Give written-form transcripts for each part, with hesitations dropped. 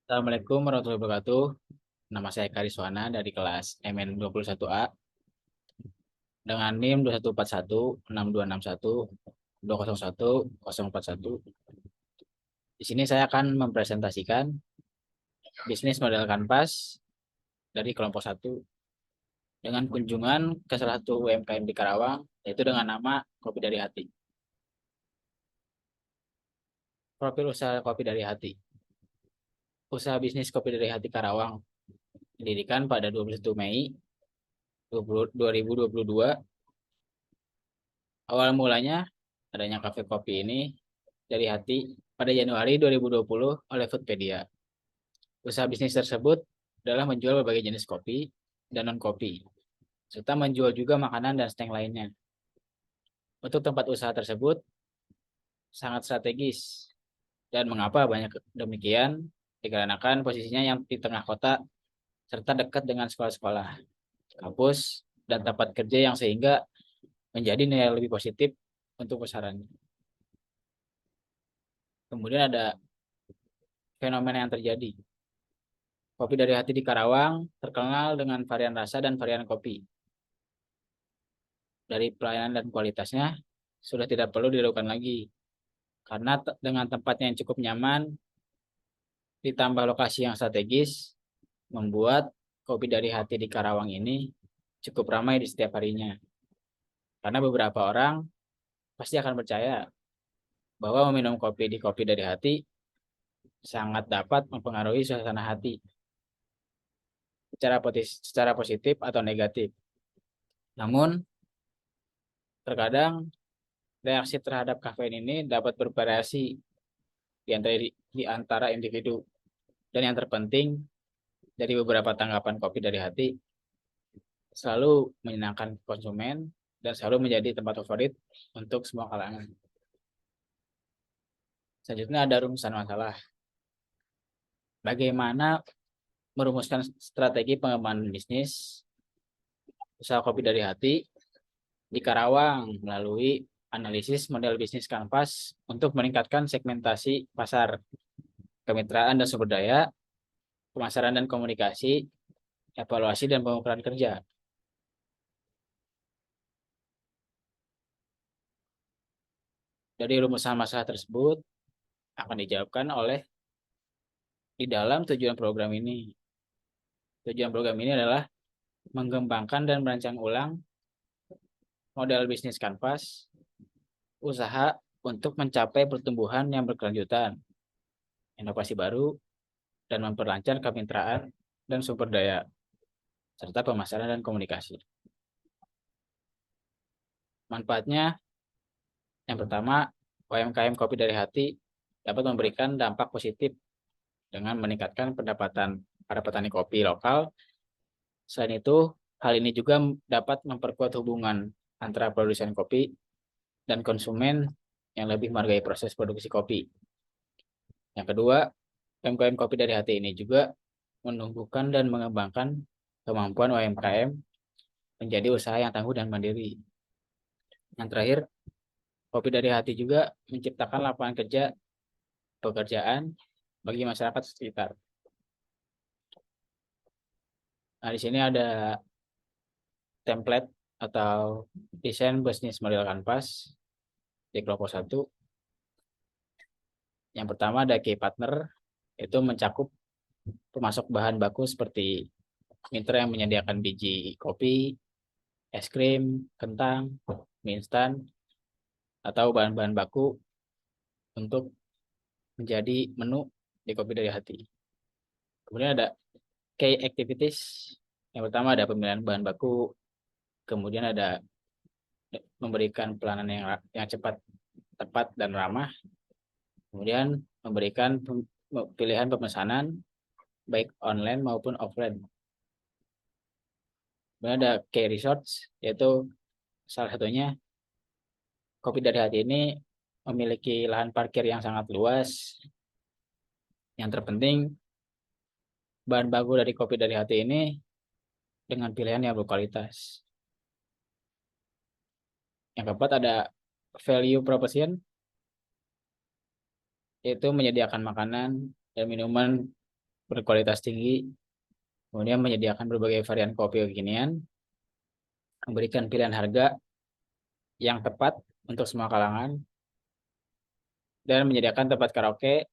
Assalamualaikum warahmatullahi wabarakatuh. Nama saya Kariswana dari kelas MN21A dengan NIM 21416261201041. Di sini saya akan mempresentasikan bisnis model kanvas dari kelompok satu dengan kunjungan ke salah satu UMKM di Karawang, yaitu dengan nama Kopi dari Hati. Profil usaha Kopi dari Hati. Usaha bisnis Kopi dari Hati Karawang didirikan pada 21 Mei 2022. Awal mulanya adanya kafe kopi ini dari hati pada Januari 2020 oleh Foodpedia. Usaha bisnis tersebut adalah menjual berbagai jenis kopi dan non-kopi, serta menjual juga makanan dan snack lainnya. Untuk tempat usaha tersebut sangat strategis. Dan mengapa banyak demikian? Dikarenakan posisinya yang di tengah kota serta dekat dengan sekolah-sekolah, kampus, dan tempat kerja yang sehingga menjadi nilai lebih positif untuk pesarannya. Kemudian ada fenomena yang terjadi. Kopi dari hati di Karawang terkenal dengan varian rasa dan varian kopi. Dari pelayanan dan kualitasnya sudah tidak perlu diragukan lagi. Karena dengan tempatnya yang cukup nyaman, ditambah lokasi yang strategis, membuat kopi dari hati di Karawang ini cukup ramai di setiap harinya. Karena beberapa orang pasti akan percaya bahwa meminum kopi di kopi dari hati sangat dapat mempengaruhi suasana hati secara positif atau negatif. Namun, terkadang reaksi terhadap kafein ini dapat bervariasi di antara individu. Dan yang terpenting, dari beberapa tanggapan kopi dari hati, selalu menyenangkan konsumen dan selalu menjadi tempat favorit untuk semua kalangan. Selanjutnya ada rumusan masalah. Bagaimana merumuskan strategi pengembangan bisnis usaha kopi dari hati di Karawang melalui analisis model bisnis kanvas untuk meningkatkan segmentasi pasar, kemitraan dan sumber daya, pemasaran dan komunikasi, evaluasi dan pengukuran kerja. Dari rumusan masalah tersebut akan dijawabkan oleh di dalam tujuan program ini. Tujuan program ini adalah mengembangkan dan merancang ulang model bisnis kanvas usaha untuk mencapai pertumbuhan yang berkelanjutan, inovasi baru, dan memperlancar kemitraan dan sumber daya, serta pemasaran dan komunikasi. Manfaatnya, yang pertama, UMKM Kopi dari Hati dapat memberikan dampak positif dengan meningkatkan pendapatan para petani kopi lokal. Selain itu, hal ini juga dapat memperkuat hubungan antara produsen kopi dan konsumen yang lebih menghargai proses produksi kopi. Yang kedua, UMKM Kopi dari Hati ini juga menumbuhkan dan mengembangkan kemampuan UMKM menjadi usaha yang tangguh dan mandiri. Yang terakhir, Kopi dari Hati juga menciptakan lapangan kerja pekerjaan bagi masyarakat sekitar. Nah, di sini ada template atau desain bisnis model kanvas di kelompok satu. Yang pertama ada key partner, itu mencakup pemasok bahan baku seperti mitra yang menyediakan biji kopi, es krim, kentang, mie instan, atau bahan-bahan baku untuk menjadi menu di kopi dari hati. Kemudian ada key activities. Yang pertama ada pemilihan bahan baku, kemudian ada memberikan pelayanan yang cepat, tepat, dan ramah. Kemudian memberikan pilihan pemesanan baik online maupun offline. Kemudian ada key resorts, yaitu salah satunya kopi dari hati ini memiliki lahan parkir yang sangat luas. Yang terpenting, bahan baku dari kopi dari hati ini dengan pilihan yang berkualitas. Yang keempat ada value proposition, yaitu menyediakan makanan dan minuman berkualitas tinggi, kemudian menyediakan berbagai varian kopi kekinian, memberikan pilihan harga yang tepat untuk semua kalangan, dan menyediakan tempat karaoke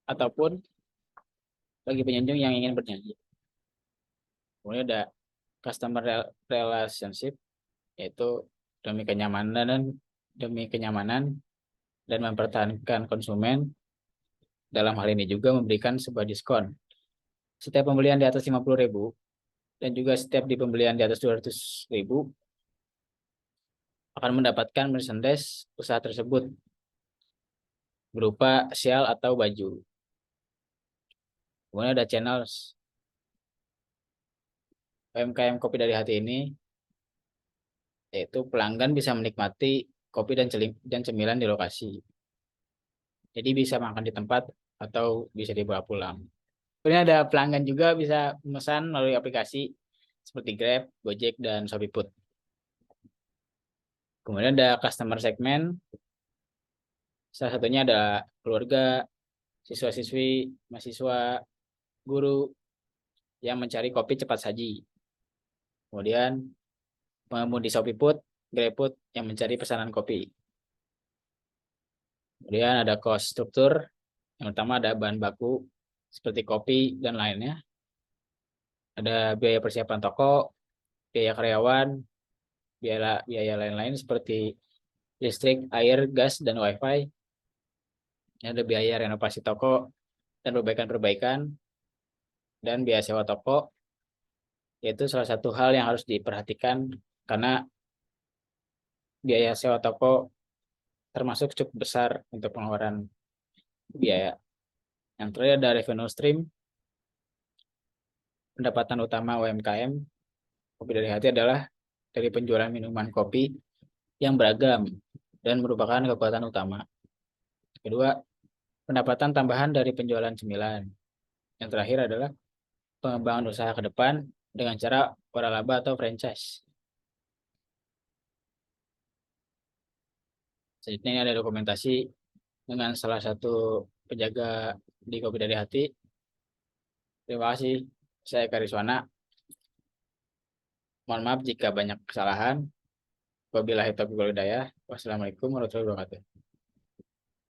ataupun bagi pengunjung yang ingin bernyanyi. Kemudian ada customer relationship, yaitu demi kenyamanan dan mempertahankan konsumen. Dalam hal ini juga memberikan sebuah diskon setiap pembelian di atas 50.000 dan juga setiap di pembelian di atas 200.000 akan mendapatkan merchandise usaha tersebut berupa shawl atau baju. Kemudian ada channel UMKM Kopi dari Hati ini, yaitu pelanggan bisa menikmati kopi dan cemilan di lokasi. Jadi bisa makan di tempat atau bisa dibawa pulang. Kemudian ada pelanggan juga bisa memesan melalui aplikasi seperti Grab, Gojek, dan Shopee Food. Kemudian ada customer segment, salah satunya ada keluarga, siswa-siswi, mahasiswa, guru yang mencari kopi cepat saji. Kemudian pengemudi Shopee Food, GrabFood yang mencari pesanan kopi. Kemudian ada cost struktur, yang pertama ada bahan baku seperti kopi dan lainnya. Ada biaya persiapan toko, biaya karyawan, biaya lain-lain seperti listrik, air, gas, dan wifi. Ada biaya renovasi toko dan perbaikan-perbaikan, dan biaya sewa toko, yaitu salah satu hal yang harus diperhatikan karena biaya sewa toko termasuk cukup besar untuk pengeluaran biaya. Yang terakhir ada revenue stream, pendapatan utama UMKM Kopi dari Hati adalah dari penjualan minuman kopi yang beragam dan merupakan kekuatan utama. Kedua, pendapatan tambahan dari penjualan cemilan. Yang terakhir adalah pengembangan usaha ke depan dengan cara waralaba atau franchise. Selanjutnya ini ada dokumentasi dengan salah satu penjaga di Kopi dari Hati. Terima kasih. Saya Kariswana. Mohon maaf jika banyak kesalahan. Wabillahi taufiq wal hidayah. Wassalamualaikum warahmatullahi wabarakatuh.